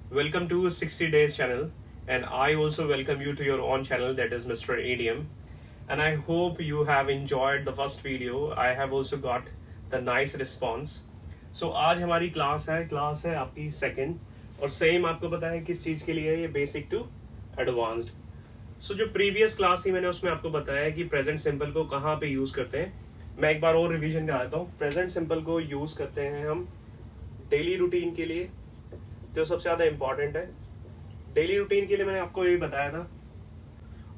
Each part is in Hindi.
Welcome to 60 Days channel, and I also welcome you to your own channel, that is Mr. ADM. And I hope you have enjoyed the first video. I have also got the nice response. So आज हमारी क्लास है आपकी सेकंड, और सेम आपको पता है किस चीज के लिए है, ये बेसिक टू एडवांस्ड। सो जो प्रीवियस क्लास थी मैंने उसमें आपको बताया कि प्रेजेंट सिंपल को कहाँ पे यूज करते हैं। मैं एक बार और रिवीजन कराता हूँ। प्रेजेंट सिंपल को यूज करते हैं हम डेली रूटीन के लिए, जो सबसे ज्यादा इंपॉर्टेंट है। डेली रूटीन के लिए मैंने आपको यही बताया था,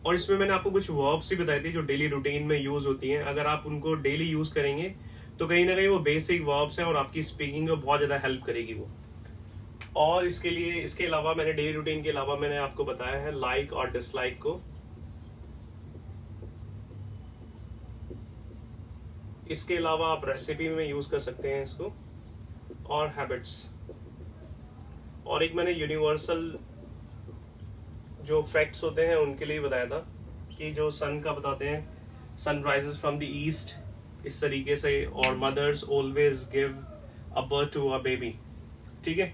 और इसमें मैंने आपको कुछ वर्ब्स ही बताई थी जो डेली रूटीन में यूज होती हैं। अगर आप उनको डेली यूज करेंगे तो कहीं ना कहीं वो बेसिक वर्ब्स हैं और आपकी स्पीकिंग को बहुत ज्यादा हेल्प करेगी वो। और इसके अलावा मैंने डेली रूटीन के अलावा मैंने आपको बताया है लाइक और डिसलाइक को। इसके अलावा आप रेसिपी में यूज कर सकते हैं इसको, और हैबिट्स। और एक मैंने यूनिवर्सल जो फैक्ट्स होते हैं उनके लिए बताया था कि जो सन का बताते हैं, sun rises from the east, इस तरीके से, और mothers always give a birth to a baby. ठीक है।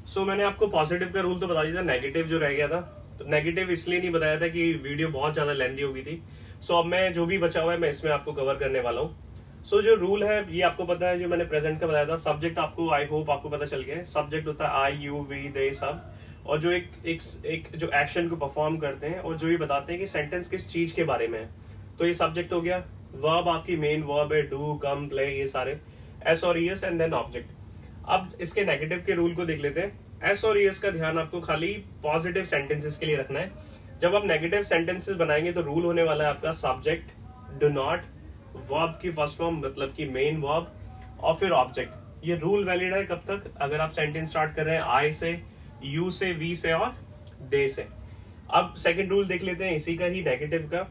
सो मैंने आपको पॉजिटिव का रूल तो बता दिया था, नेगेटिव जो रह गया था, तो नेगेटिव इसलिए नहीं बताया था कि वीडियो बहुत ज्यादा लेंथी हो गई थी। सो अब मैं जो भी बचा हुआ है मैं इसमें आपको कवर करने वाला हूँ। सो जो रूल है ये आपको पता है, जो मैंने प्रेजेंट का बताया था। सब्जेक्ट आपको, आई होप आपको पता चल गया है। सब्जेक्ट होता है आई, यू, वी, दे, सब, और जो एक जो एक्शन को परफॉर्म करते हैं और जो ये बताते हैं कि सेंटेंस किस चीज के बारे में है, तो ये सब्जेक्ट हो गया। वर्ब आपकी मेन वर्ब है, डू, कम, प्ले, ये सारे, एस और ईएस, एंड देन ऑब्जेक्ट। अब इसके नेगेटिव के रूल को देख लेते हैं। एस और ईएस का ध्यान आपको खाली पॉजिटिव सेंटेंसेस के लिए रखना है। जब आप नेगेटिव सेंटेंसेस बनाएंगे तो रूल होने वाला है आपका सब्जेक्ट, डू नॉट, वर्ब की फर्स्ट फॉर्म मतलब की मेन वर्ब, और फिर ऑब्जेक्ट। ये रूल वैलिड है कब तक? अगर आप सेंटेंस स्टार्ट कर रहे हैं आई से, यू से, वी से और दे से। अब सेकंड रूल देख लेते हैं इसी का ही, नेगेटिव का।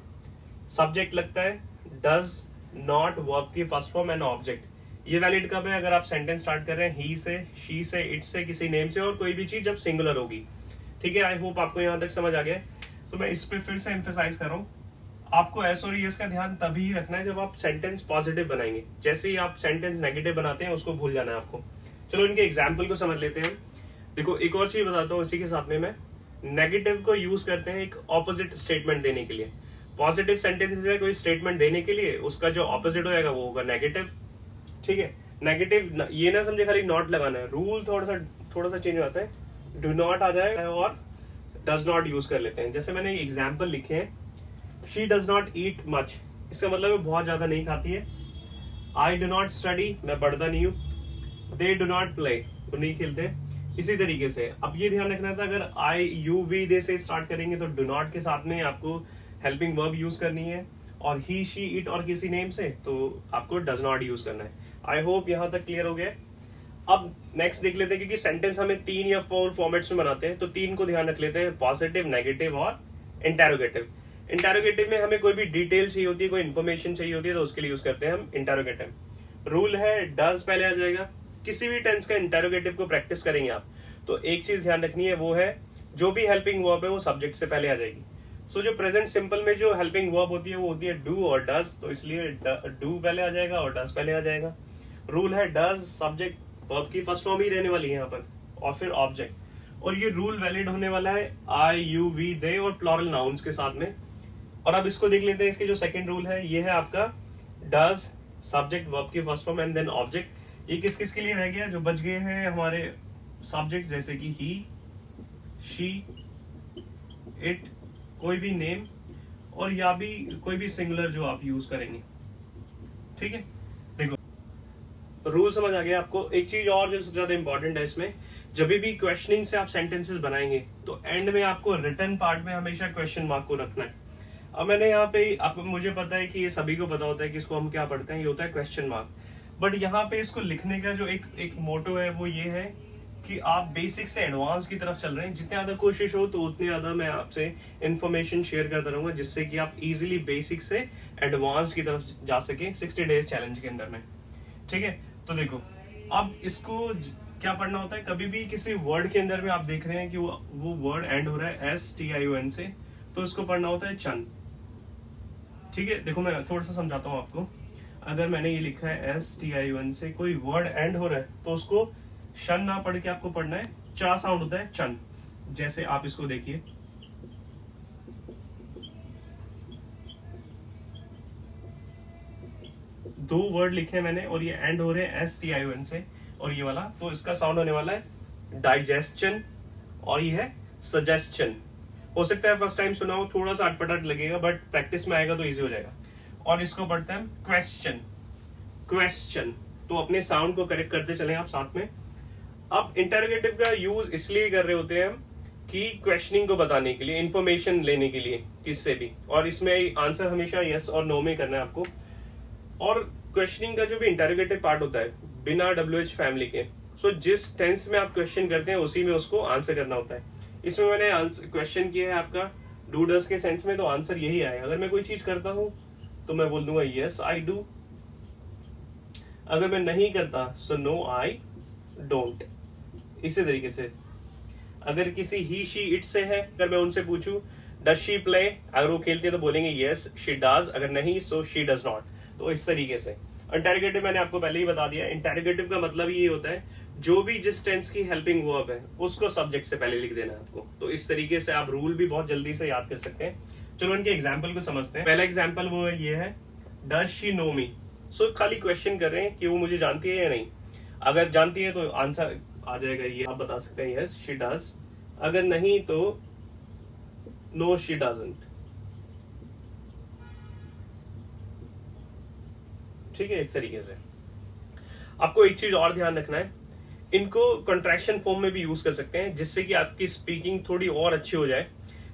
सब्जेक्ट लगता है डज नॉट, वर्ब की फर्स्ट फॉर्म एंड ऑब्जेक्ट। ये वैलिड कब है? अगर आप सेंटेंस स्टार्ट कर रहे हैं ही से, शी से, इट से, किसी नेम से, और कोई भी चीज जब सिंगुलर होगी। ठीक है। आई होप आपको यहां तक समझ आ गया। तो मैं इस पे फिर से एम्फेसाइज कर रहा हूँ, आपको एस और ईएस का ध्यान तभी रखना है जब आप सेंटेंस पॉजिटिव बनाएंगे। जैसे ही आप सेंटेंस नेगेटिव बनाते हैं उसको भूल जाना है आपको। चलो इनके एग्जाम्पल को समझ लेते हैं। देखो एक और चीज बताता हूँ इसी के साथ में, मैं नेगेटिव को यूज करते हैं एक ऑपोजिट स्टेटमेंट देने के लिए। पॉजिटिव सेंटेंस है कोई स्टेटमेंट देने के लिए, उसका जो ऑपोजिट होगा वो होगा नेगेटिव। ठीक है। नेगेटिव ये ना समझे खाली नॉट लगाना है, रूल थोड़ा सा चेंज होता है। डू नॉट आ जाए और डज नॉट यूज कर लेते हैं। जैसे मैंने एग्जाम्पल लिखे हैं, she does not eat much, इसका मतलब है बहुत ज्यादा नहीं खाती है। आई डू नॉट स्टडी, मैं पढ़ता नहीं हूँ। दे डू नॉट प्ले, वो नहीं खेलते। इसी तरीके से अब ये ध्यान रखना था, अगर आई, यू, वी, दे से स्टार्ट करेंगे तो डू नॉट के साथ में आपको हेल्पिंग वर्ब यूज करनी है, और ही, शी, इट और किसी नेम से तो आपको डज नॉट यूज करना है। आई होप यहां तक क्लियर हो गया। अब नेक्स्ट देख लेते हैं, क्योंकि सेंटेंस हमें 3 या 4 फॉर्मेट्स में बनाते हैं, तो 3 को ध्यान रख लेते हैं, पॉजिटिव, नेगेटिव और इंटेरोगेटिव। इंटेरोगेटिव में हमें कोई भी डिटेल चाहिए होती है, कोई इन्फॉर्मेशन चाहिए होती है, तो उसके लिए यूज करते हैं हम इंटेरोगेटिव। रूल है डज पहले आ जाएगा। किसी भी टेंस का इंटेरोगेटिव को प्रैक्टिस करेंगे आप तो एक चीज ध्यान रखनी है, वो है जो भी हेल्पिंग वर्ब है वो सब्जेक्ट से पहले आ जाएगी। सो जो प्रेजेंट सिंपल में जो हेल्पिंग वर्ब होती है वो होती है डू और डज, तो इसलिए डू पहले आ जाएगा और डज पहले आ जाएगा। रूल है डज सब्जेक्ट, वर्ब की फर्स्ट फॉर्म ही रहने वाली है यहाँ पर, और फिर ऑब्जेक्ट। और ये रूल वैलिड होने वाला है आई, यू, वी, दे और प्लूरल नाउन्स के साथ में। और अब इसको देख लेते हैं, इसके जो सेकंड रूल है ये है आपका डज सब्जेक्ट, वर्ब की first form and then object. ये किस किस के लिए रह गया? जो बच गए हैं हमारे सब्जेक्ट, जैसे कि ही, शी, इट, कोई भी नेम, और या भी कोई भी सिंगुलर जो आप यूज करेंगे। ठीक है। देखो रूल समझ आ गया आपको। एक चीज और जो सबसे ज्यादा इंपॉर्टेंट है इसमें, जब भी क्वेश्चनिंग से आप सेंटेंसेस बनाएंगे तो एंड में आपको रिटन पार्ट में हमेशा क्वेश्चन मार्क को रखना है। अब मैंने यहाँ पे आपको, मुझे पता है कि ये सभी को पता होता है कि इसको हम क्या पढ़ते हैं, ये होता है क्वेश्चन मार्क। बट यहाँ पे इसको लिखने का जो एक मोटो है वो ये है कि आप बेसिक से एडवांस की तरफ चल रहे हैं। जितने ज्यादा कोशिश हो तो उतने ज्यादा मैं आपसे इन्फॉर्मेशन शेयर करता रहूंगा, जिससे कि आप इजीली बेसिक से एडवांस की तरफ जा सके 60 डेज चैलेंज के अंदर में। ठीक है। तो देखो अब इसको क्या पढ़ना होता है, कभी भी किसी वर्ड के अंदर में आप देख रहे हैं कि वो वर्ड एंड हो रहा है STION से, तो इसको पढ़ना होता है चन। ठीक है। देखो मैं थोड़ा सा समझाता हूँ आपको। अगर मैंने ये लिखा है STION से, कोई वर्ड एंड हो रहा है तो उसको शन ना पढ़ के आपको पढ़ना है चा साउंड होता है चन। जैसे आप इसको देखिए, दो वर्ड लिखे मैंने और ये एंड हो रहे हैं STION से, और ये वाला, तो इसका साउंड होने वाला है डाइजेस्शन और ये है सजेस्शन। हो सकता है फर्स्ट टाइम सुना हो थोड़ा सा अटपटा लगेगा, बट प्रैक्टिस में आएगा तो इजी हो जाएगा। और इसको पढ़ते हैं क्वेश्चन, क्वेश्चन। तो अपने साउंड को करेक्ट करते चले आप साथ में। अब इंटरोगेटिव का यूज इसलिए कर रहे होते हैं हम कि क्वेश्चनिंग को बताने के लिए, इंफॉर्मेशन लेने के लिए किससे भी, और इसमें आंसर हमेशा यस और नो में करना है आपको। और क्वेश्चनिंग का जो भी इंटरोगेटिव पार्ट होता है बिना WH फैमिली के, सो जिस टेंस में आप क्वेश्चन करते हैं उसी में उसको आंसर करना होता है। इसमें मैंने क्वेश्चन किया है आपका डू डस के सेंस में, तो आंसर यही आएगा। अगर मैं कोई चीज करता हूं तो मैं बोल दूंगा यस आई डू, अगर मैं नहीं करता सो नो आई डोंट। इसी तरीके से अगर किसी ही शी इट से है, अगर मैं उनसे पूछूं डज शी प्ले, अगर वो खेलती है तो बोलेंगे यस शी डज, अगर नहीं सो शी डज नॉट। तो इस तरीके से इंटरोगेटिव मैंने आपको पहले ही बता दिया। इंटरोगेटिव का मतलब ये होता है जो भी जिस टेंस की हेल्पिंग वर्ब है उसको सब्जेक्ट से पहले लिख देना है आपको। तो इस तरीके से आप रूल भी बहुत जल्दी से याद कर सकते हैं। चलो इनके एग्जाम्पल को समझते हैं। पहला एग्जाम्पल वो ये है डज शी नो मी। सो खाली क्वेश्चन कर रहे हैं कि वो मुझे जानती है या नहीं। अगर जानती है तो आंसर आ जाएगा ये, आप बता सकते हैं यस शी डज, अगर नहीं तो नो शी डजंट। ठीक है, इस तरीके से। आपको एक चीज और ध्यान रखना है, इनको कंट्रैक्शन फॉर्म में भी यूज कर सकते हैं जिससे कि आपकी स्पीकिंग थोड़ी और अच्छी हो जाए।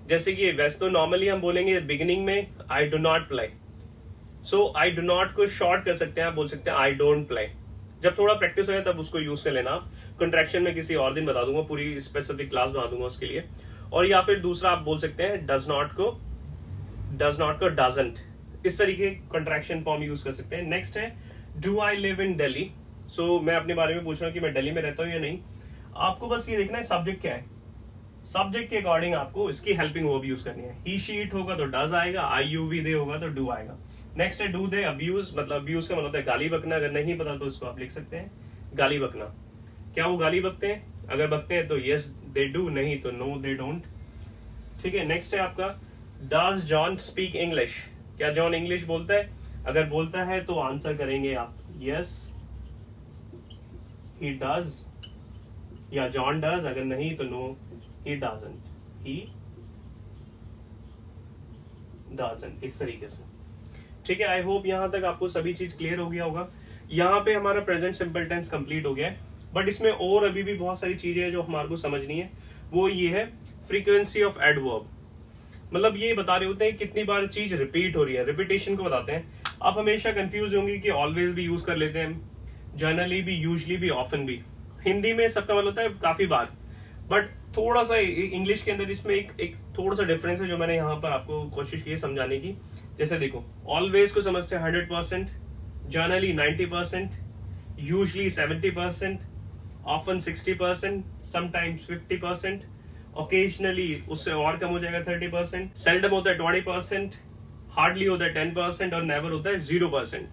जैसे कि वैसे तो नॉर्मली हम बोलेंगे बिगिनिंग में I do not play, so I do not को शॉर्ट कर सकते हैं, आप बोल सकते हैं आई डोंट प्ले। जब थोड़ा प्रैक्टिस हो जाए तब उसको यूज कर लेना आप। कंट्रैक्शन में किसी और दिन बता दूंगा, पूरी स्पेसिफिक क्लास बना दूंगा उसके लिए। और या फिर दूसरा आप बोल सकते हैं डज नॉट को डजंट। इस तरीके कंट्रैक्शन फॉर्म यूज कर सकते हैं। नेक्स्ट है do I live in Delhi. So मैं अपने बारे में पूछ रहा हूँ कि मैं दिल्ली में रहता हूँ या नहीं। आपको बस ये देखना है सब्जेक्ट क्या है, सब्जेक्ट के अकॉर्डिंग आपको इसकी हेल्पिंग वर्ब यूज करनी है। ही शी इट होगा तो डज आएगा, आई यू वी दे होगा तो डू आएगा। नेक्स्ट है डू दे अब्यूज, मतलब अब्यूज का मतलब होता है गाली बकना। अगर नहीं पता तो इसको आप लिख सकते हैं गाली बकना। क्या वो गाली बकते हैं? अगर बकते हैं तो यस दे डू, नहीं तो नो दे डोंट। ठीक है, नेक्स्ट है आपका डज जॉन स्पीक इंग्लिश। क्या जॉन इंग्लिश बोलता है? अगर बोलता है तो आंसर करेंगे आप यस ही डज या जॉन डज, अगर नहीं तो no he doesn't, he doesn't. इस तरीके से। ठीक है, आई होप यहां तक आपको सभी चीज क्लियर हो गया होगा। यहाँ पे हमारा प्रेजेंट सिंपल टेंस कंप्लीट हो गया है, बट इसमें और अभी भी बहुत सारी चीजें हैं जो हमारे को समझनी है। वो ये है फ्रीक्वेंसी ऑफ एडवर्ब। मतलब ये बता रहे होते हैं कितनी बार चीज रिपीट हो रही है, रिपीटेशन को बताते हैं। आप हमेशा कंफ्यूज होंगे कि ऑलवेज भी यूज कर लेते हैं, जनरली भी, यूजली भी, ऑफन भी। हिंदी में सबका मतलब होता है काफी बार, बट थोड़ा सा इंग्लिश के अंदर इसमें एक थोड़ा सा डिफरेंस है जो मैंने यहाँ पर आपको कोशिश की है समझाने की। जैसे देखो, ऑलवेज को समझते हैं 100%, generally 90%, usually 70%, often 60%, sometimes 50%, occasionally उससे और कम हो जाएगा 30%, सेल्डम होता है 20%, हार्डली होता है 10% और नेवर होता है 0%।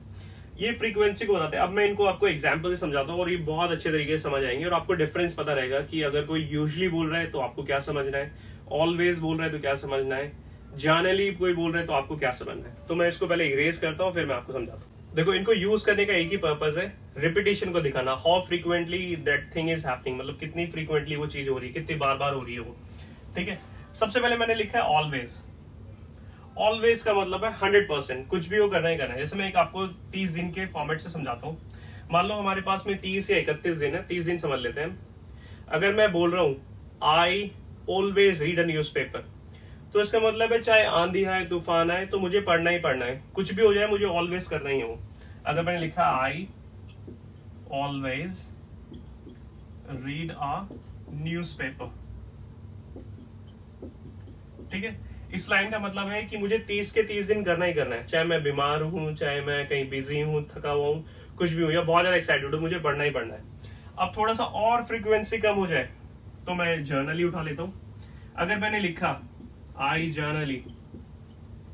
ये फ्रीक्वेंसी को बताते हैं। अब मैं इनको आपको एग्जांपल से समझाता हूँ और ये बहुत अच्छे तरीके से समझ आएंगे और आपको डिफरेंस पता रहेगा कि अगर कोई यूजली बोल रहा है तो आपको क्या समझना है, ऑलवेज बोल रहा है तो क्या समझना है, जनरली कोई बोल रहा है तो आपको क्या समझना है। तो मैं इसको पहले इरेज करता हूँ, फिर मैं आपको समझाता हूँ। देखो, इनको यूज करने का एक ही पर्पज है, रिपीटेशन को दिखाना, how frequently that thing is happening, मतलब कितनी फ्रीक्वेंटली वो चीज हो रही है, कितनी बार बार हो रही है वो। ठीक है, सबसे पहले मैंने लिखा है ऑलवेज। ऑलवेज का मतलब है 100%, कुछ भी हो करना ही करना है। जैसे मैं एक आपको 30 दिन के फॉर्मेट से समझाता हूँ। मान लो हमारे पास में 30 या 31 दिन है, 30 दिन समझ लेते हैं। अगर मैं बोल रहा हूं I always read a newspaper, तो इसका मतलब है चाहे आंधी आए तूफान आए तो मुझे पढ़ना ही पढ़ना है, कुछ भी हो जाए मुझे ऑलवेज करना ही है वो। अगर मैंने लिखा I always read a newspaper, ठीक है, इस लाइन का मतलब है कि मुझे 30 के 30 दिन करना ही करना है, चाहे मैं बीमार हूं, चाहे मैं कहीं बिजी हूं, थका हुआ हूं, कुछ भी हूं या बहुत ज्यादा एक्साइटेड हूं, मुझे पढ़ना ही पढ़ना है। अब थोड़ा सा और फ्रीक्वेंसी कम हो जाए तो मैं जर्नली उठा लेता हूं। अगर मैंने लिखा आई जर्नली,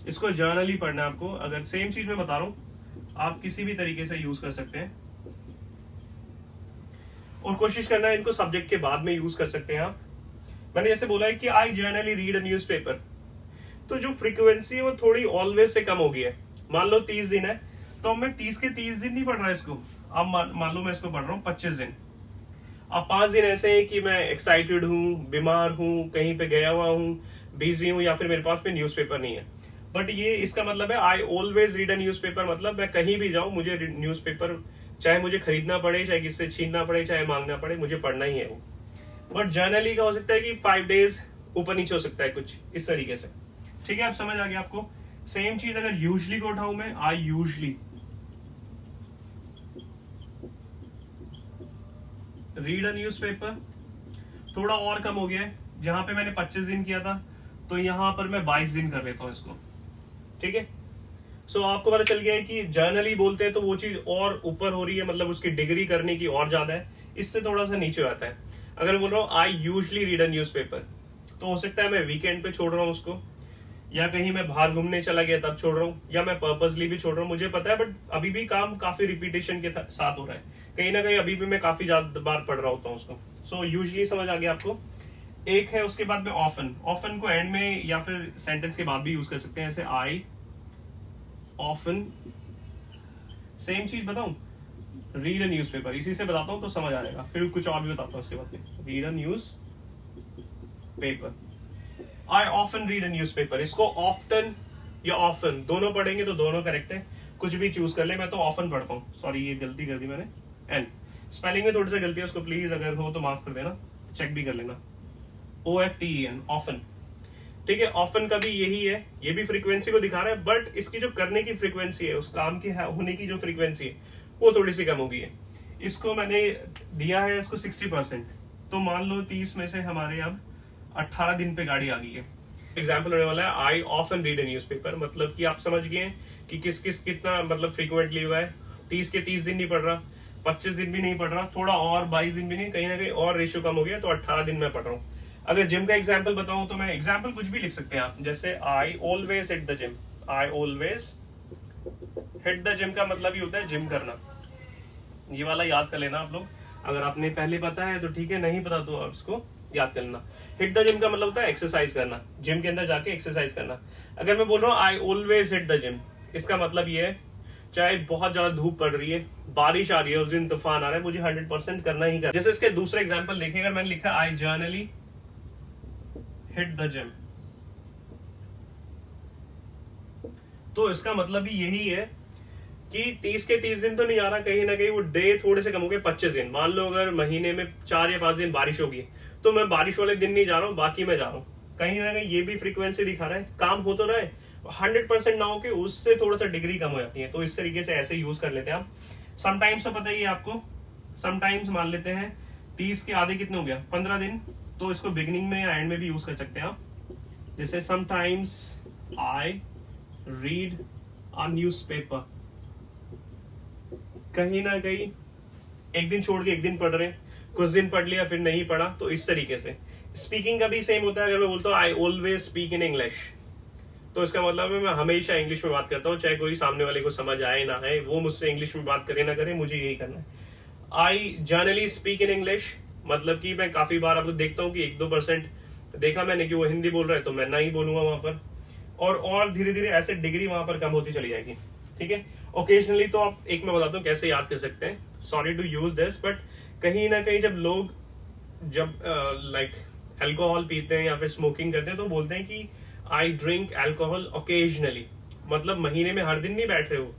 इसको जर्नली पढ़ना है आपको। अगर सेम चीज मैं बता रहा हूं, आप किसी भी तरीके से यूज कर सकते हैं। और कोशिश करना है इनको सब्जेक्ट के बाद में यूज कर सकते हैं आप। मैंने जैसे बोला है कि I generally read a newspaper, तो जो फ्रीक्वेंसी है वो थोड़ी ऑलवेज से कम हो गई है। मान लो 30 दिन है, तो मैं 30 के 30 दिन नहीं पढ़ रहा इसको। अब मान लो मैं इसको पढ़ रहा हूँ 25 दिन। अब 5 दिन ऐसे हैं कि मैं एक्साइटेड हूँ, बीमार हूँ, कहीं पे गया हुआ हूँ, बिजी हूँ, या फिर मेरे पास में न्यूज़पेपर नहीं है। बट ये इसका मतलब है I always read a newspaper, मतलब मैं कहीं भी जाऊं मुझे न्यूज़पेपर, चाहे मुझे खरीदना पड़े, चाहे किससे छीनना पड़े, चाहे मांगना पड़े, मुझे पढ़ना ही है वो। बट जर्नली का हो सकता है कि 5 डेज ऊपर नीचे हो सकता है, कुछ इस तरीके से। ठीक है, अब समझ आ गया आपको। सेम चीज अगर यूजली को उठाऊं मैं, I usually read a newspaper, थोड़ा और कम हो गया है। जहां पे मैंने 25 दिन किया था, तो यहां पर मैं 22 दिन कर लेता हूं इसको। ठीक है, सो आपको पता चल गया है कि जर्नली बोलते हैं तो वो चीज और ऊपर हो रही है, मतलब उसकी डिग्री करने की और ज्यादा है, इससे थोड़ा सा नीचे आता है। अगर बोल रहा हूँ I usually read a newspaper, तो हो सकता है मैं वीकेंड पे छोड़ रहा हूँ उसको, या कहीं मैं बाहर घूमने चला गया तब छोड़ रहा हूँ, या मैं पर्पसली भी छोड़ रहा हूँ, मुझे पता है। बट अभी भी काम काफी रिपीटेशन के साथ हो रहा है, कहीं ना कहीं अभी भी मैं काफी ज्यादा बार पढ़ रहा होता हूँ उसको। सो यूजली समझ आ गया आपको। एक है उसके बाद में ऑफन। ऑफन को एंड में या फिर सेंटेंस के बाद भी यूज कर सकते हैं, ऐसे आई ऑफन। सेम चीज बताऊं, रीड अ न्यूज़पेपर, इसी से बताता हूं तो समझ आ जाएगा, फिर कुछ और भी बताता हूं उसके बाद में। Read a news paper, I often read a newspaper. इसको ऑफ्टन या ऑफन दोनों पढ़ेंगे तो दोनों करेक्ट है, कुछ भी चूज कर ले। मैं तो ऑफन पढ़ता हूँ, सॉरी ये गलती कर दी मैंने, एन स्पेलिंग में थोड़ी सी गलती है, उसको प्लीज अगर हो तो माफ कर देना, चेक भी कर लेना। OFTEN often. ठीक है, ऑफन का भी यही है, ये भी फ्रीक्वेंसी को दिखा रहा है, बट इसकी जो करने की फ्रीक्वेंसी है, उस काम के होने की जो फ्रीक्वेंसी है, वो थोड़ी सी कम हो गई है। इसको मैंने दिया है इसको 60%, तो मान लो 30 में से हमारे अब 18 दिन पे गाड़ी आ गई है। एग्जाम्पल होने वाला है I often read a newspaper, मतलब कि आप समझ गए कि किस किस कितना मतलब फ्रीक्वेंटली हुआ है। 30 के 30 दिन नहीं पढ़ रहा, 25 दिन भी नहीं पढ़ रहा, थोड़ा और 22 दिन भी नहीं, कहीं ना कहीं और रेशियो कम हो गया, तो 18 दिन में पढ़ रहा हूँ। अगर जिम का एग्जाम्पल बताऊं तो मैं एग्जाम्पल कुछ भी लिख सकते हैं आप, जैसे I always hit the gym. I always hit the gym का मतलब ही होता है जिम करना। ये वाला याद कर लेना आप लोग, अगर आपने पहले पता है तो ठीक है, नहीं पता तो उसको याद कर लेना। हिट द जिम का मतलब होता है एक्सरसाइज करना, जिम के अंदर जाके एक्सरसाइज करना। अगर मैं बोल रहा हूँ I always hit the gym, इसका मतलब ये है चाहे बहुत ज्यादा धूप पड़ रही है, बारिश आ रही है, उस दिन तूफान आ रहा है, मुझे 100% करना ही करना। जैसे इसके दूसरा एग्जाम्पल देखें, अगर मैंने लिखा आई जर्नली हिट द जिम, तो इसका मतलब भी यही है कि 30 के 30 दिन तो नहीं आ रहा, कहीं ना कहीं वो डे थोड़े से कम हो गए, 25 दिन। मान लो अगर महीने में 4 या 5 दिन बारिश होगी, तो मैं बारिश वाले दिन नहीं जा रहा हूँ, बाकी मैं जा रहा हूँ। कहीं ना कहीं ये भी फ्रीक्वेंसी दिखा रहा है, काम हो तो रहा है, 100% ना हो के उससे थोड़ा सा डिग्री कम हो जाती है। तो इस तरीके से ऐसे यूज कर लेते हैं आप। समटाइम्स तो पता ही है आपको, समटाइम्स मान लेते हैं 30 के आधे कितने हो गया, 15 दिन, तो इसको बिगिनिंग में या एंड में भी यूज कर सकते हैं आप। जैसे sometimes I read a newspaper, कहीं ना कहीं एक दिन छोड़ के एक दिन पढ़ रहे हैं, कुछ दिन पढ़ लिया फिर नहीं पढ़ा, तो इस तरीके से। स्पीकिंग का भी सेम होता है। अगर मैं बोलता हूँ I always speak in English, तो इसका मतलब है मैं हमेशा इंग्लिश में बात करता हूँ, चाहे कोई सामने वाले को समझ आए ना आए, वो मुझसे इंग्लिश में बात करे ना करे, मुझे यही करना है। I generally speak in English, मतलब कि मैं काफी बार आपको देखता हूँ कि 1-2% देखा मैंने कि वो हिंदी बोल रहा है, तो मैं ना ही बोलूंगा वहां पर, और धीरे धीरे ऐसे डिग्री वहां पर कम होती चली जाएगी। ठीक है, ओकेजनली तो आप, एक मैं बताता हूँ कैसे याद कर सकते हैं, sorry to use this, but कहीं ना कहीं जब लोग लाइक अल्कोहल पीते हैं या फिर स्मोकिंग करते हैं, तो बोलते हैं कि आई ड्रिंक अल्कोहल ओकेजनली, मतलब महीने में हर दिन नहीं बैठ रहे हो।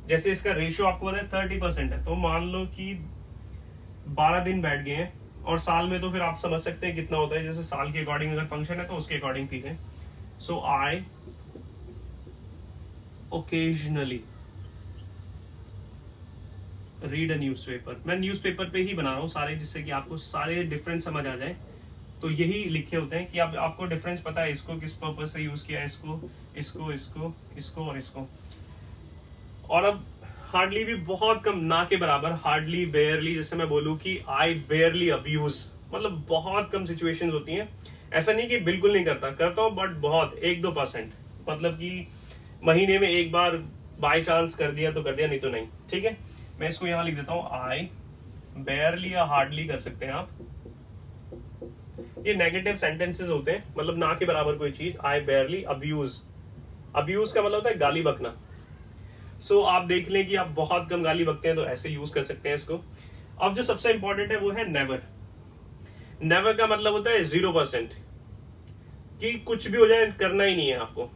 जैसे इसका रेशियो आपको पता है 30% है, तो मान लो कि 12 दिन बैठ गए हैं, और साल में तो फिर आप समझ सकते हैं कितना होता है, जैसे साल के अकॉर्डिंग अगर फंक्शन है तो उसके अकॉर्डिंग ठीक है। सो I occasionally read a newspaper. मैं न्यूज़पेपर पे ही बना रहा हूँ सारे, जिससे कि आपको सारे डिफरेंस समझ आ जाए। तो यही लिखे होते हैं कि आपको डिफरेंस पता है, इसको किस पर्पज से यूज किया है, इसको इसको इसको इसको और इसको। और अब हार्डली भी बहुत कम, ना के बराबर, हार्डली, बेयरली, जैसे मैं बोलूं कि आई बेयरली अब्यूज, मतलब बहुत कम सिचुएशंस होती हैं। ऐसा नहीं कि बिल्कुल नहीं करता हूं, बट बहुत 1-2%, मतलब कि महीने में एक बार बाय चांस कर दिया तो कर दिया, नहीं तो नहीं। ठीक है, मैं इसको यहां लिख देता हूं, आई बेयरली या हार्डली कर सकते हैं आप। ये नेगेटिव सेंटेंसेस होते हैं, मतलब ना के बराबर कोई चीज। आई बेयरली अब्यूज, अब्यूज का मतलब होता है गाली बकना। सो आप देख लें कि आप बहुत कम गाली बकते हैं तो ऐसे यूज कर सकते हैं इसको। अब जो सबसे इंपॉर्टेंट है वो है नेवर। नेवर का मतलब होता है 0%, कि कुछ भी हो जाए करना ही नहीं है आपको,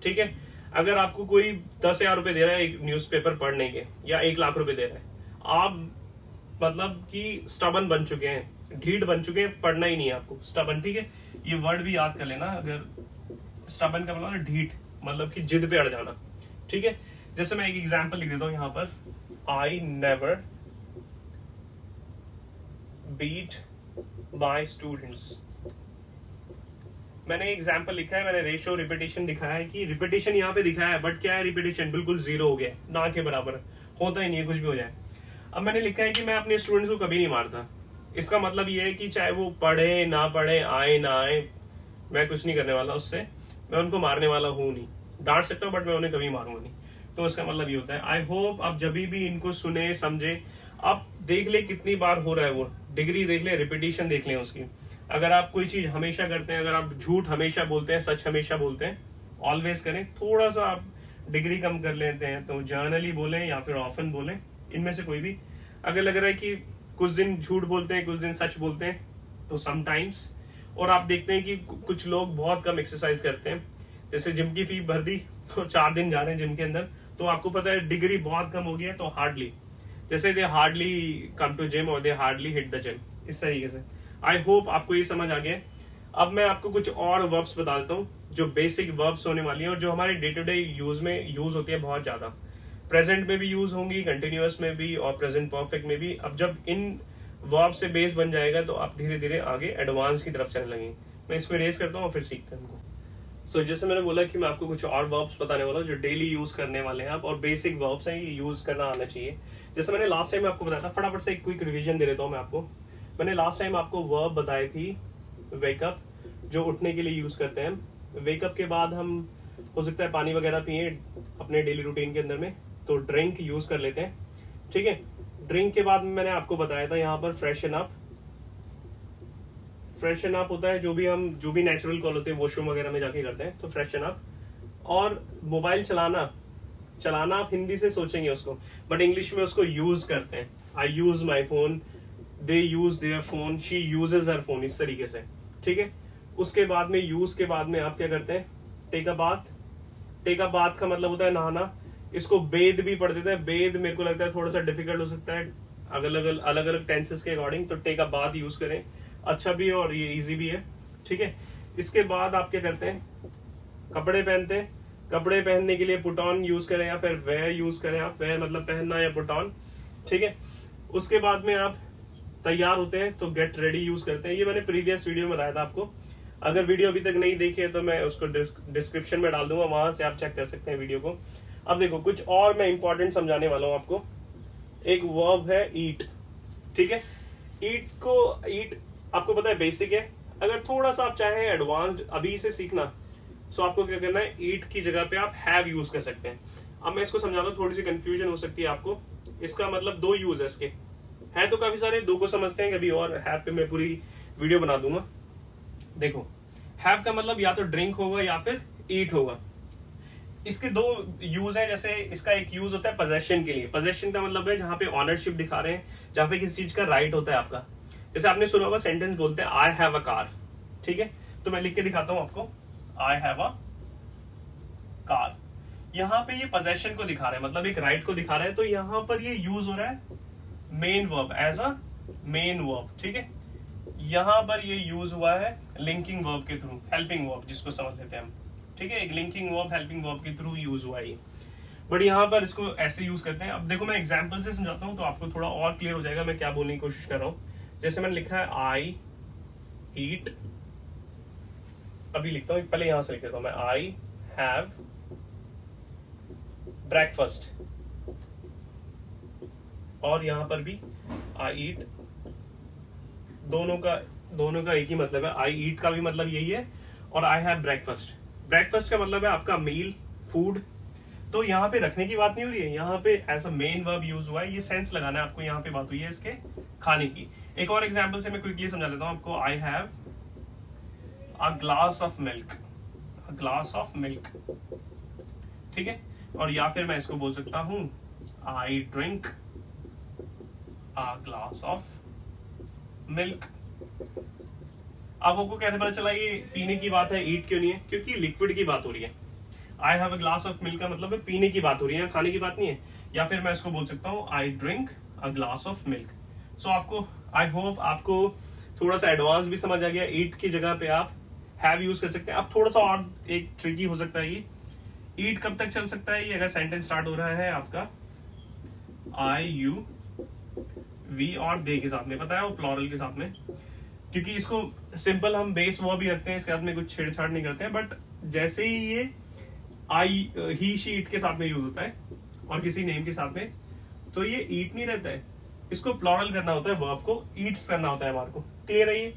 ठीक है। अगर आपको कोई 10,000 रुपए दे रहा है एक न्यूज़पेपर पढ़ने के, या 1,00,000 रुपए दे रहा है, आप मतलब कि स्टबन बन चुके हैं, ढीठ बन चुके हैं, पढ़ना ही नहीं है आपको। स्टबन, ठीक है, ये वर्ड भी याद कर लेना। अगर स्टबन का मतलब ढीठ, मतलब कि जिद पे अड़ जाना, ठीक है। जैसे मैं एक एग्जांपल लिख देता हूं यहाँ पर, I never beat my students. मैंने एग्जांपल लिखा है, मैंने रेशियो रिपीटेशन दिखाया है कि रिपीटेशन यहाँ पे दिखाया है, बट क्या है, रिपीटेशन बिल्कुल 0 हो गया, ना के बराबर, होता ही नहीं है, कुछ भी हो जाए। अब मैंने लिखा है कि मैं अपने स्टूडेंट्स को कभी नहीं मारता। इसका मतलब ये है कि चाहे वो पढ़े ना पढ़े, आए ना आए, मैं कुछ नहीं करने वाला उससे, मैं उनको मारने वाला हूं नहीं। डांट सकता हूँ बट मैं उन्हें कभी मारूंगा नहीं। तो इसका मतलब ये होता है। आई होप आप जब भी इनको सुने समझे, आप देख ले कितनी बार हो रहा है वो, डिग्री देख ले, रिपीटेशन देख लें उसकी। अगर आप कोई चीज हमेशा करते हैं, अगर आप झूठ हमेशा बोलते हैं, सच हमेशा बोलते हैं, ऑलवेज करें। थोड़ा सा आप डिग्री कम कर लेते हैं तो जर्नली बोलें या फिर ऑफन बोलें, इनमें से कोई भी। अगर लग रहा है कि कुछ दिन झूठ बोलते हैं, कुछ दिन सच बोलते हैं, तो समटाइम्स। और आप देखते हैं कि कुछ लोग बहुत कम एक्सरसाइज करते हैं, जैसे जिम की फी भर दी तो 4 दिन जा रहे हैं जिम के अंदर, तो आपको पता है डिग्री बहुत कम हो गई है, तो हार्डली, जैसे दे हार्डली कम टू जिम और दे हार्डली हिट द जिम, इस तरीके से। आई होप आपको ये समझ आ गया। अब मैं आपको कुछ और वर्ब्स बता देता हूँ जो बेसिक वर्ब्स होने वाली हैं और जो हमारे डे टू डे यूज में यूज होती है बहुत ज्यादा। प्रेजेंट में भी यूज होंगी, कंटिन्यूअस में भी और प्रेजेंट परफेक्ट में भी। अब जब इन वर्ब से बेस बन जाएगा तो आप धीरे धीरे आगे एडवांस की तरफ चलने लगेंगे। मैं इसको रेस करता हूँ और फिर सीखते हैं इनको। सो जैसे मैंने बोला कि मैं आपको कुछ और वर्ब्स बताने वाला हूँ जो डेली यूज करने वाले हैं आप, और बेसिक वर्ब्स हैं, ये यूज करना आना चाहिए। जैसे मैंने लास्ट टाइम आपको बताया था, फटाफट से एक क्विक रिवीजन दे देता हूँ मैं आपको। मैंने लास्ट टाइम आपको वर्ब बताई थी वेकअप, जो उठने के लिए यूज करते हैं। वेकअप के बाद हम हो सकता है पानी वगैरह पिए अपने डेली रूटीन के अंदर में, तो ड्रिंक यूज कर लेते हैं, ठीक है। ड्रिंक के बाद मैंने आपको बताया था यहाँ पर फ्रेशन अप। फ्रेशन अप होता है जो भी नेचुरल कॉल होते हैं वॉशरूम वगैरह में जाके करते हैं, तो फ्रेशन अप। और मोबाइल चलाना आप हिंदी से सोचेंगे उसको, बट इंग्लिश में उसको यूज करते हैं। I use my phone, they use their phone, she uses her phone, इस तरीके से, ठीक है। उसके बाद में यूज के बाद में आप क्या करते हैं, take a bath. Take a bath का मतलब होता है नहाना। इसको बेद भी पढ़ देते हैं। बेद मेरे को लगता है थोड़ा सा डिफिकल्ट हो सकता है अलग अलग टेंसेस के अकॉर्डिंग, तो टेक अ बाथ यूज करें, अच्छा भी है और ये इजी भी है, ठीक है। इसके बाद आप क्या करते हैं, कपड़े पहनते हैं। कपड़े पहनने के लिए पुट ऑन यूज करें या फिर वेयर यूज करें आप, वेयर मतलब पहनना या पुट ऑन, ठीक है। उसके बाद में आप तैयार होते हैं तो गेट रेडी यूज करते हैं। ये मैंने प्रीवियस वीडियो में बताया था आपको। अगर वीडियो अभी तक नहीं देखी है तो मैं उसको डिस्क्रिप्शन में डाल दूंगा, वहां से आप चेक कर सकते हैं वीडियो को। अब देखो कुछ और मैं इंपॉर्टेंट समझाने वाला हूं आपको। एक वर्ब है ईट, ठीक है। ईट आपको पता है बेसिक है। अगर थोड़ा सा आप चाहें एडवांस्ड अभी से सीखना, तो आपको क्या करना है, ईट की जगह पे आप हैव यूज कर सकते हैं। अब मैं इसको समझा रहा हूं, थोड़ी सी कंफ्यूजन हो सकती है आपको। इसका मतलब 2 यूज है इसके, है तो काफी सारे, 2 को समझते हैं कभी, और हैव पे मैं पूरी वीडियो बना दूंगा। देखो हैव का मतलब या तो ड्रिंक होगा या फिर ईट होगा। इसके 2 यूज हैं। जैसे इसका एक यूज होता है पोजेशन के लिए। पोजेशन का मतलब है जहां पे ऑनरशिप दिखा रहे हैं, जहां पे किसी चीज का राइट होता है आपका। जैसे आपने सुना होगा सेंटेंस बोलते हैं आई हैव अ कार, ठीक है। तो मैं लिख के दिखाता हूं आपको, आई हैव अ कार। यहाँ पे ये पोजेशन को दिखा रहा है, मतलब एक राइट को दिखा रहा है, तो यहाँ पर ये यूज हो रहा है main verb, as a main verb, ठीक है। यहाँ पर ये यूज हुआ है लिंकिंग वर्ब के थ्रू, हेल्पिंग वर्ब जिसको समझ लेते हैं हम, ठीक है। एक लिंकिंग वर्ब हेल्पिंग वर्ब के थ्रू यूज हुआ है, बट यहाँ पर इसको ऐसे यूज करते हैं। अब देखो मैं एग्जांपल से समझाता हूँ तो आपको थोड़ा और क्लियर हो जाएगा मैं क्या बोलने की कोशिश कर रहा हूँ। जैसे मैंने लिखा है आई ईट, अभी लिखता हूँ, पहले यहां से लिख देता हूं मैं, आई हैव ब्रेकफास्ट, और यहां पर भी आई ईट। दोनों का एक ही मतलब है। आई ईट का भी मतलब यही है, और आई हैव ब्रेकफास्ट। ब्रेकफास्ट का मतलब है आपका मील, फूड, तो यहाँ पे रखने की बात नहीं हो रही है, यहाँ पे as a main verb use हुआ है, ये सेंस लगाना है आपको, यहाँ पे बात हुई है इसके खाने की। एक और एग्जांपल से मैं क्विकली समझा देता हूँ आपको। I have a glass of milk, a glass of milk, ठीक है। और या फिर मैं इसको बोल सकता हूं आई drink a glass of milk. अब आपको कैसे पता चला ये पीने की बात है, ईट क्यों नहीं है? क्योंकि लिक्विड की बात हो रही है। I have a glass of milk का मतलब है पीने की बात हो रही है, खाने की बात नहीं है। या फिर मैं इसको बोल सकता हूँ I drink a glass of milk. So आपको, आई होप आपको थोड़ा सा एडवांस भी समझ आ गया। ईट की जगह पे आप हैव यूज कर सकते हैं। अब थोड़ा सा और एक ट्रिकी हो सकता है ये, ईट कब तक चल सकता है ये? अगर सेंटेंस स्टार्ट हो रहा है आपका आई यू वी और दे के साथ में, पता है वो प्लॉरल के साथ में, क्योंकि इसको सिंपल हम बेस वो भी रखते हैं, इसके साथ में कुछ छेड़छाड़ नहीं करते हैं। बट जैसे ही ये आई ही शी इट के साथ में यूज होता है और किसी नेम के साथ में, तो ये ईट नहीं रहता है, इसको प्लॉरल करना होता है, वर्ब को ईट्स करना होता है हमारे को। क्लियर है ये?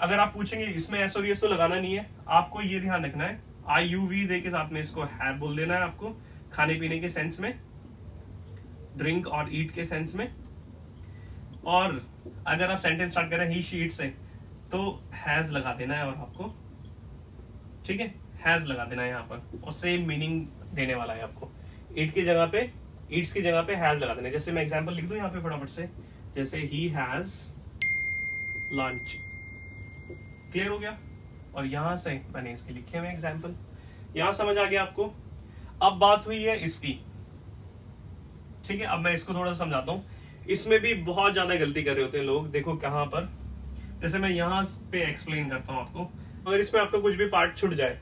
अगर आप पूछेंगे इसमें एस और एस तो लगाना नहीं है, आपको ये ध्यान रखना है आई यू वी दे के साथ में इसको हैव बोल देना है आपको, खाने पीने के सेंस में, ड्रिंक और ईट के सेंस में। और अगर आप सेंटेंस स्टार्ट करें ही शी इट से, तो हैज लगा देना है और आपको, ठीक है, हैज लगा देना है यहाँ पर, और सेम मीनिंग देने वाला है आपको। ईट की जगह पे, ईट्स की जगह पे हैज लगा देना है। जैसे मैं एग्जांपल लिख दूं यहाँ पे फटाफट से, जैसे ही हैज लंच। क्लियर हो गया? और यहां से मैंने इसके लिखे हुए एग्जांपल, यहां समझ आ गया आपको। अब बात हुई है इसकी, ठीक है। अब मैं इसको थोड़ा सा समझाता हूं। इसमें भी बहुत ज्यादा गलती कर रहे होते हैं लोग, देखो कहां पर, जैसे मैं यहां पे एक्सप्लेन करता हूं आपको। अगर इसमें आपको कुछ भी पार्ट छूट जाए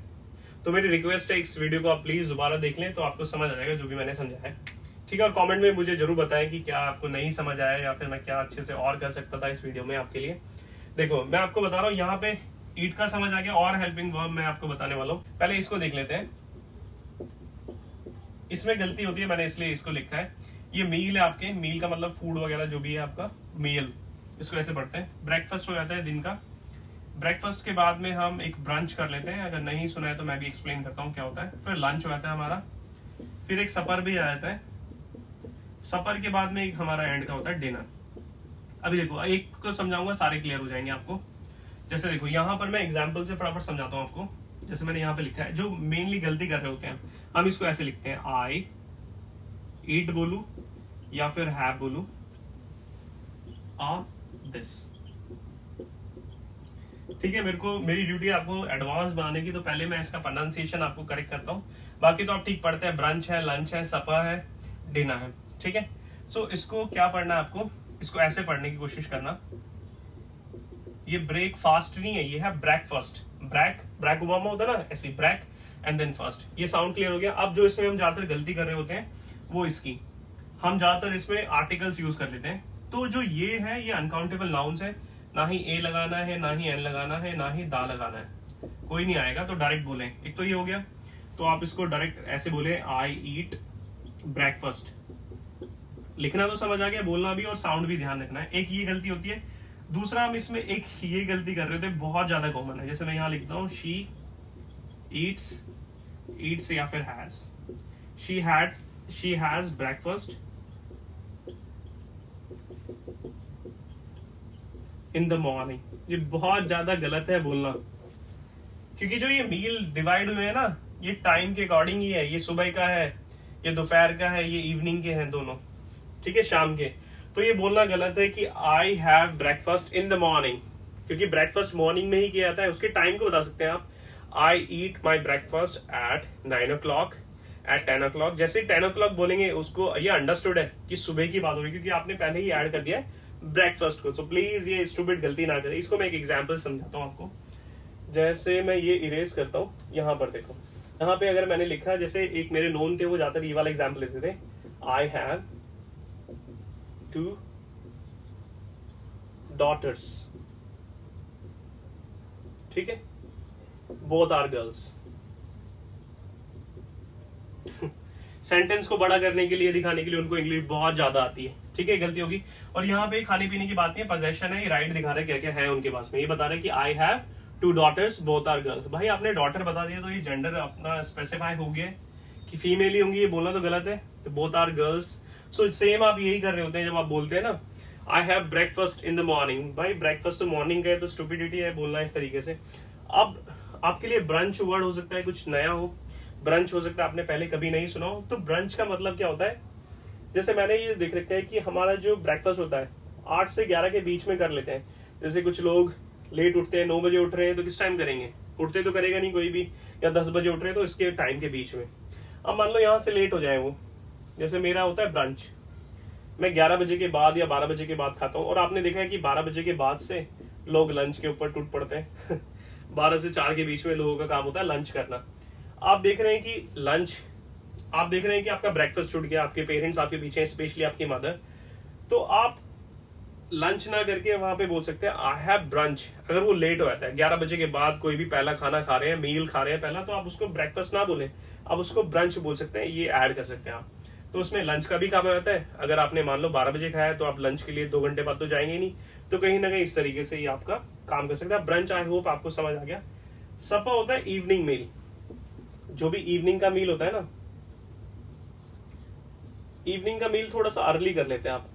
तो मेरी रिक्वेस्ट है इस वीडियो को आप प्लीज दोबारा देख लें, तो आपको समझ आ जाएगा जो भी मैंने समझाया है, ठीक है। और कमेंट में मुझे जरूर बताएं कि क्या आपको नहीं समझ आया या फिर मैं क्या अच्छे से और कर सकता था इस वीडियो में आपके लिए। देखो मैं आपको बता रहा हूँ, यहाँ पे ईट का समझ आ गया, और हेल्पिंग वर्ब मैं आपको बताने वाला हूँ। पहले इसको देख लेते हैं। इसमें गलती होती है, मैंने इसलिए इसको लिखा है। ये मील है आपके, मील का मतलब फूड वगैरह जो भी है आपका, मील, इसको ऐसे पढ़ते हैं। ब्रेकफास्ट हो जाता है दिन का। ब्रेकफास्ट के बाद में हम एक ब्रंच कर लेते हैं, अगर नहीं सुना है तो मैं भी एक्सप्लेन करता हूँ क्या होता है। फिर लंच हो जाता है हमारा, फिर एक सपर भी आ जाता है। सपर के बाद में एक हमारा एंड का होता है डिनर। अभी देखो एक को समझाऊंगा, सारे क्लियर हो जाएंगे आपको। जैसे देखो यहाँ पर मैं एग्जाम्पल से फटाफट समझाता हूँ आपको। जैसे मैंने यहाँ पे लिखा है, जो मेनली गलती कर रहे होते हैं हम इसको ऐसे लिखते हैं, आई ईट बोलू या फिर हैव बोलू आ दिस, ठीक है। मेरे को, मेरी ड्यूटी है आपको एडवांस बनाने की, तो पहले मैं इसका प्रोनाउंसिएशन आपको करेक्ट करता हूँ। बाकी तो आप ठीक पढ़ते हैं, ब्रंच है, लंच है, सपर है, डिनर है, ठीक है। सो इसको क्या पढ़ना है आपको, इसको ऐसे पढ़ने की कोशिश करना। ये ब्रेकफास्ट नहीं है, ये है ब्रेकफास्ट। ब्रेक, ब्रेक ओबामा होता है ना, ऐसे ब्रेक एंड देन फास्ट। ये साउंड क्लियर हो गया? अब जो इसमें हम ज्यादातर गलती कर रहे होते हैं वो इसकी, हम ज्यादातर इसमें आर्टिकल्स यूज कर लेते हैं। तो जो ये है, ये अनकाउंटेबल नाउन्स है, ना ही ए लगाना है, ना ही एन लगाना है, ना ही दा लगाना है, कोई नहीं आएगा। तो डायरेक्ट बोले, एक तो ये हो गया, तो आप इसको डायरेक्ट ऐसे बोले, आई ईट ब्रेकफास्ट। लिखना तो समझ आ गया, बोलना भी और साउंड भी ध्यान रखना है। एक ये गलती होती है। दूसरा हम इसमें एक ये गलती कर रहे थे, बहुत ज्यादा कॉमन है। जैसे मैं यहां लिखता हूं, शी ईट्स, ईट्स या फिर has, she has breakfast in the morning. ये बहुत ज्यादा गलत है बोलना, क्योंकि जो ये मील डिवाइड हुए हैं ना, ये टाइम के अकॉर्डिंग ही है। ये सुबह का है, ये दोपहर का है, ये इवनिंग के हैं दोनों, ठीक है, शाम के। तो ये बोलना गलत है कि I have breakfast in the morning, क्योंकि ब्रेकफास्ट मॉर्निंग में ही किया जाता है। उसके टाइम को बता सकते हैं आप, I eat my breakfast at 9 o'clock, at 10 o'clock। जैसे 10 o'clock बोलेंगे, उसको ये अंडरस्टूड है कि सुबह की बात हो रही है, क्योंकि आपने पहले ही ऐड कर दिया है ब्रेकफास्ट को। तो प्लीज ये स्टूपिड गलती ना करें। इसको मैं एक एग्जाम्पल समझाता हूँ आपको। जैसे मैं ये इरेज करता हूँ, यहाँ पर देखो, यहाँ पे अगर मैंने लिखा, जैसे एक मेरे नोन थे, वो ज्यादातर ये वाला एग्जाम्पल लेते थे, आई हैव 2 daughters, ठीक है, both are girls। सेंटेंस को बड़ा करने के लिए, दिखाने के लिए उनको इंग्लिश बहुत ज्यादा आती है, ठीक है, गलती होगी। और यहाँ पे खाने पीने की बात नहीं है, पोजेशन है, राइट दिखा रहे क्या क्या है उनके पास में। ये बता रहे कि I have 2 daughters, both are girls। भाई आपने डॉटर बता दिया तो ये जेंडर अपना स्पेसिफाई हो गया कि फीमेल ही होंगी ये बोलना तो गलत है, तो both are girls. So same आप यही कर रहे होते हैं जब आप बोलते हैं ना I have breakfast in the morning. भाई ब्रेकफास्ट तो मॉर्निंग का है, तो स्टुपिडिटी है बोलना इस तरीके से। अब आपके लिए ब्रंच वर्ड हो सकता है कुछ नया हो, ब्रंच हो सकता है आपने पहले कभी नहीं सुना हो। तो ब्रंच का मतलब क्या होता है, जैसे मैंने ये देख रखा है कि हमारा जो ब्रेकफास्ट होता है 8 से 11 के बीच में कर लेते हैं। जैसे कुछ लोग लेट उठते हैं, 9 बजे उठ रहे हैं, तो किस टाइम करेंगे, उठते तो करेगा नहीं कोई भी, या 10 बजे उठ रहे हैं तो इसके टाइम के बीच में। अब मान लो यहाँ से लेट हो जाए वो, जैसे मेरा होता है ब्रंच, मैं 11 बजे के बाद या 12 बजे के बाद खाता हूँ। और आपने देखा है कि 12 बजे के बाद से लोग लंच के ऊपर टूट पड़ते हैं 12 से 4 के बीच में लोगों का काम होता है लंच करना। आप देख रहे हैं कि लंच, आप देख रहे हैं कि आपका ब्रेकफास्ट छूट गया, आपके पेरेंट्स आपके पीछे हैं, स्पेशली आपकी मदर, तो आप लंच ना करके वहां पे बोल सकते हैं आई हैव ब्रंच। अगर वो लेट हो जाता है 11 बजे के बाद कोई भी पहला खाना खा रहे हैं, मील खा रहे हैं पहला, तो आप उसको ब्रेकफास्ट ना बोले, आप उसको ब्रंच बोल सकते हैं, ये ऐड कर सकते हैं आप। तो उसमें लंच का भी काम होता है। अगर आपने मान लो 12 बजे खाया है तो आप लंच के लिए 2 घंटे बाद तो जाएंगे नहीं, तो कहीं ना कहीं इस तरीके से ये आपका काम कर सकता है ब्रंच। आई होप आपको समझ आ गया। सपा होता है इवनिंग मील, जो भी इवनिंग का मील होता है ना, इवनिंग का मील थोड़ा सा अर्ली कर लेते हैं आप,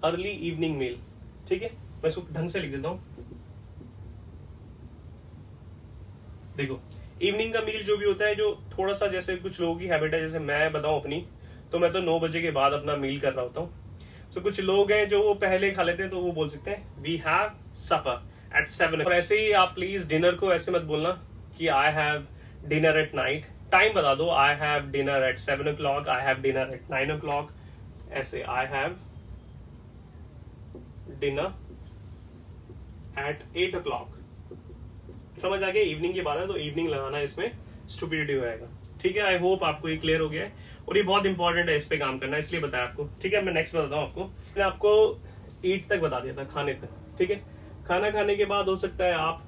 अर्ली इवनिंग मील, ठीक है। मैं इसको ढंग से लिख देता हूं, देखो इवनिंग का मील जो भी होता है, जो थोड़ा सा, जैसे कुछ लोगों की हैबिट है, जैसे मैं बताऊं अपनी, तो मैं तो 9 बजे के बाद अपना मील कर रहा होता हूं। तो कुछ लोग हैं जो वो पहले खा लेते हैं, तो वो बोल सकते हैं वी हैव सपर एट 7। और ऐसे ही आप प्लीज डिनर को ऐसे मत बोलना कि I have dinner at night, time बता दो, I have dinner eight 7 o'clock, I have dinner eight 9 o'clock, ऐसे I have dinner eight 8 o'clock। समझ आ गया, इवनिंग की बात है तो इवनिंग लगाना इसमें स्टुपिडिटी हो जाएगा, ठीक है। आई होप आपको ये क्लियर हो गया है, और ये बहुत इंपॉर्टेंट है इस पे काम करना, इसलिए बताया आपको, ठीक है। मैं नेक्स्ट बताता हूँ आपको, मैंने आपको ईट तक बता दिया था, खाने तक, ठीक है। खाना खाने के बाद हो सकता है आप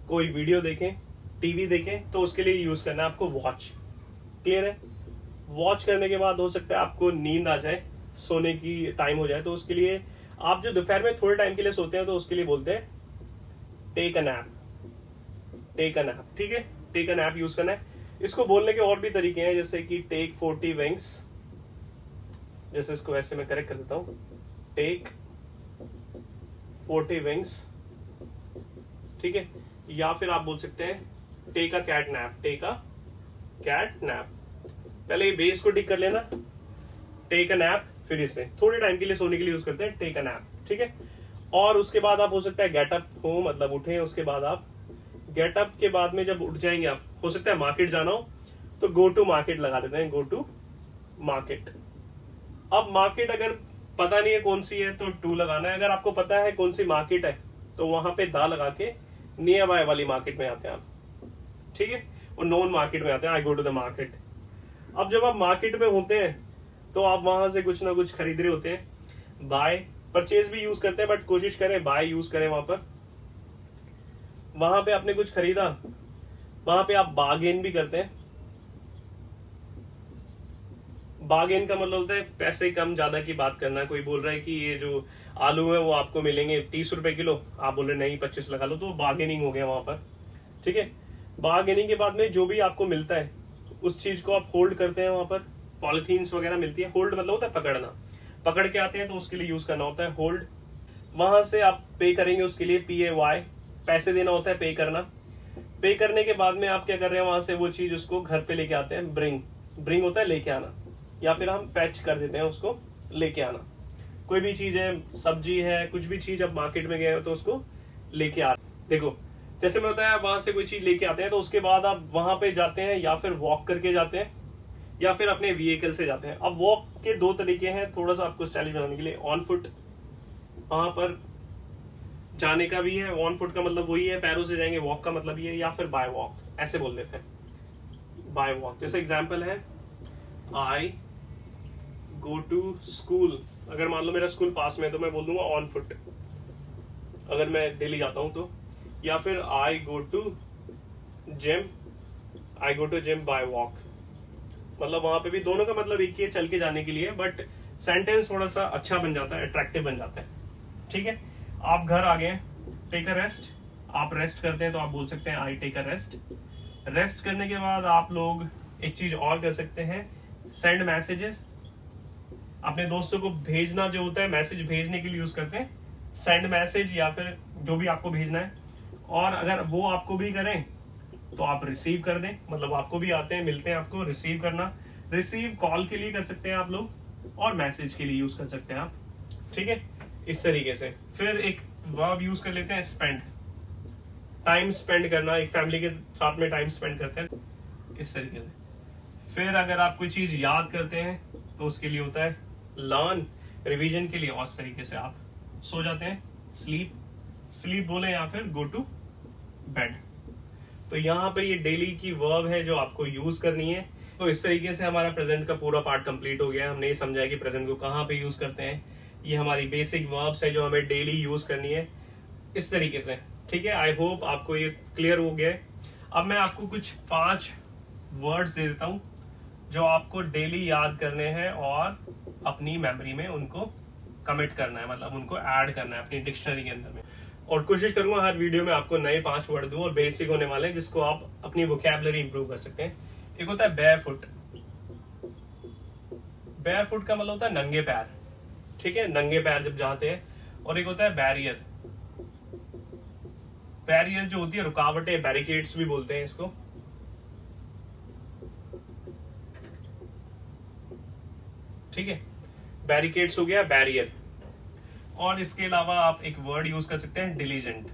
कोई वीडियो देखें, टीवी देखें, तो उसके लिए यूज करना है आपको वॉच, क्लियर है। वॉच करने के बाद हो सकता है आपको नींद आ जाए, सोने की टाइम हो जाए, तो उसके लिए आप जो दोपहर में थोड़े टाइम के लिए सोते हैं, तो उसके लिए बोलते हैं take a nap, take a nap, ठीक है। टेक अ नैप यूज करना है। इसको बोलने के और भी तरीके हैं, जैसे कि टेक 40 विंग्स, जैसे इसको ऐसे मैं करेक्ट कर देता हूं, टेक 40 विंग्स, ठीक है। या फिर आप बोल सकते हैं take a cat nap, take a cat nap. पहले ये बेस को टिक कर लेना, टेक अ नैप, फिर इसे थोड़े टाइम के लिए सोने के लिए यूज करते हैं टेक अ नैप, ठीक है। और उसके बाद आप हो सकता है गेट अप हो, मतलब उठे, उसके बाद आप गेट अप के बाद में जब उठ जाएंगे आप, हो सकता है मार्केट जाना हो, तो गो टू मार्केट लगा देते हैं, गो टू मार्केट। अब मार्केट अगर पता नहीं है कौन सी है तो टू लगाना है, अगर आपको पता है कौन सी मार्केट है तो वहां पे दा लगा के नियर बाय वाली मार्केट में आते हैं आप, ठीक है। और नॉन मार्केट में आते हैं, आई गो टू द मार्केट। अब जब आप मार्केट में होते हैं तो आप वहां से कुछ ना कुछ खरीद रहे होते हैं, बाय, परचेज भी यूज करते हैं, बट कोशिश करें बाय यूज करें। वहां पर, वहां पे आपने कुछ खरीदा, वहां पे आप बार्गेन भी करते हैं। बार्गेन का मतलब होता है पैसे कम ज्यादा की बात करना। कोई बोल रहा है कि ये जो आलू है वो आपको मिलेंगे 30 रुपए किलो, आप बोल रहे नहीं 25 लगा लो, तो बार्गेनिंग हो गया वहां पर, ठीक है। बार्गेनिंग के बाद में जो भी आपको मिलता है उस चीज को आप होल्ड करते हैं। वहां पर पॉलिथीन्स वगैरह मिलती है, होल्ड मतलब होता है पकड़ना, पकड़ के आते हैं तो उसके लिए यूज करना होता है होल्ड। वहां से आप पे करेंगे, उसके लिए PAY, पैसे देना होता है, पे करना। पे करने के बाद में आप क्या कर रहे हैं, वहां से वो चीज उसको घर पे लेके आते हैं, ब्रिंग, ब्रिंग होता है लेके आना, या फिर हम फैच कर देते हैं उसको लेके आना। कोई भी चीज है, सब्जी है, कुछ भी चीज अब मार्केट में गए हो तो उसको लेके आ, देखो जैसे मैं बताया, वहां से कोई चीज लेके आते हैं तो उसके बाद आप वहां पे जाते हैं, या फिर वॉक करके जाते हैं, या फिर अपने व्हीकल से जाते हैं। अब वॉक के 2 तरीके हैं, थोड़ा सा आपको स्टाइलिश बनाने के लिए, ऑन फुट, वहां पर जाने का भी है, ऑन फुट का मतलब वही है पैरों से जाएंगे, वॉक का मतलब ये है, या फिर बाय वॉक, ऐसे बोल देते हैं बाय वॉक। जैसे एग्जांपल है आई गो टू स्कूल, अगर मान लो मेरा स्कूल पास में है तो मैं बोल दूंगा ऑन फुट, अगर मैं डेली जाता हूं तो। या फिर I go to gym, I go to gym by walk, मतलब वहां पे भी दोनों का मतलब एक ही है, चल के जाने के लिए, बट सेंटेंस थोड़ा सा अच्छा बन जाता है, अट्रैक्टिव बन जाता है, ठीक है। आप घर आ गए, टेक अ रेस्ट, आप रेस्ट करते हैं तो आप बोल सकते हैं I take a rest. Rest करने के बाद आप लोग एक चीज और कर सकते हैं, सेंड मैसेजेस। अपने दोस्तों को भेजना जो होता है, मैसेज भेजने के लिए यूज करते हैं सेंड मैसेज, या फिर जो भी आपको भेजना है। और अगर वो आपको भी करें तो आप रिसीव कर दें, मतलब आपको भी आते हैं, मिलते हैं आपको। रिसीव करना, रिसीव कॉल के लिए कर सकते हैं आप लोग, और मैसेज के लिए यूज कर सकते हैं आप, ठीक है, इस तरीके से। फिर एक वर्ब यूज कर लेते हैं, स्पेंड, टाइम स्पेंड करना, एक फैमिली के साथ में टाइम स्पेंड करते हैं, इस तरीके से। फिर अगर आप कोई चीज याद करते हैं तो उसके लिए होता है लर्न, रिवीजन के लिए। और इस तरीके से आप सो जाते हैं, स्लीप, स्लीप बोले, या फिर गो टू बेड। तो यहाँ पे ये डेली की वर्ब है जो आपको यूज करनी है। तो इस तरीके से हमारा प्रेजेंट का पूरा पार्ट कंप्लीट हो गया। हमने ये समझा कि प्रेजेंट को कहाँ पे यूज करते हैं। ये हमारी बेसिक वर्ब्स है जो हमें डेली यूज करनी है, इस तरीके से, ठीक है। आई होप आपको ये क्लियर हो गया है। अब मैं आपको कुछ 5 वर्ड्स दे देता हूं जो आपको डेली याद करने हैं और अपनी मेमोरी में उनको कमिट करना है, मतलब उनको ऐड करना है अपनी डिक्शनरी के अंदर में। और कोशिश करूंगा हर वीडियो में आपको नए 5 वर्ड दूं, और बेसिक होने वाले हैं जिसको आप अपनी वोकैबुलरी इंप्रूव कर सकते हैं। एक होता है बेयरफुट। बेयरफुट का मतलब होता है नंगे पैर, ठीक है, नंगे पैर जब जाते हैं। और एक होता है बैरियर। बैरियर जो होती है रुकावटें, बैरिकेड्स भी बोलते हैं इसको, ठीक है, बैरिकेड्स हो गया, बैरियर। और इसके अलावा आप एक वर्ड यूज कर सकते हैं, डिलीजेंट।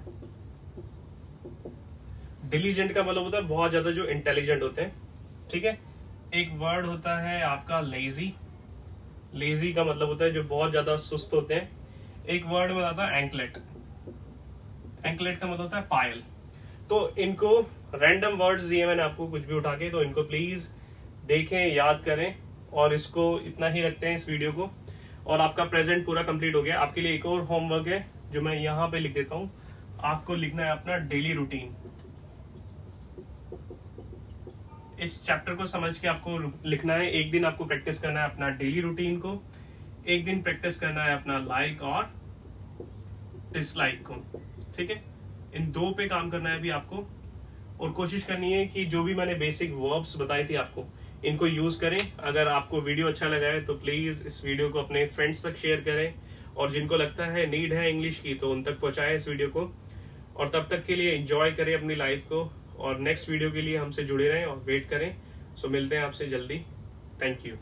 डिलीजेंट का मतलब होता है बहुत ज्यादा जो इंटेलिजेंट होते हैं, ठीक है। एक वर्ड होता है आपका लेजी। लेजी का मतलब होता है जो बहुत ज्यादा सुस्त होते हैं। एक वर्ड में आता है एंकलेट। एंकलेट का मतलब होता है पायल। तो इनको रैंडम वर्ड्स दिए मैंने आपको कुछ भी उठा के, तो इनको प्लीज देखें, याद करें, और इसको इतना ही रखते हैं इस वीडियो को। और आपका प्रेजेंट पूरा कंप्लीट हो गया। आपके लिए एक और होमवर्क है जो मैं यहाँ पे लिख देता हूँ। आपको लिखना है अपना डेली रूटीन। इस चैप्टर को समझ के आपको लिखना है। एक दिन आपको प्रैक्टिस करना है अपना डेली रूटीन को, एक दिन प्रैक्टिस करना है अपना लाइक और डिसलाइक को, ठीक है। इन 2 पे काम करना है अभी आपको। और कोशिश करनी है कि जो भी मैंने बेसिक वर्ब्स बताई थी आपको, इनको यूज करें। अगर आपको वीडियो अच्छा लगा है तो प्लीज इस वीडियो को अपने फ्रेंड्स तक शेयर करें, और जिनको लगता है नीड है इंग्लिश की तो उन तक पहुंचाएं इस वीडियो को। और तब तक के लिए एंजॉय करें अपनी लाइफ को, और नेक्स्ट वीडियो के लिए हमसे जुड़े रहें और वेट करें। सो मिलते हैं आपसे जल्दी। Thank you.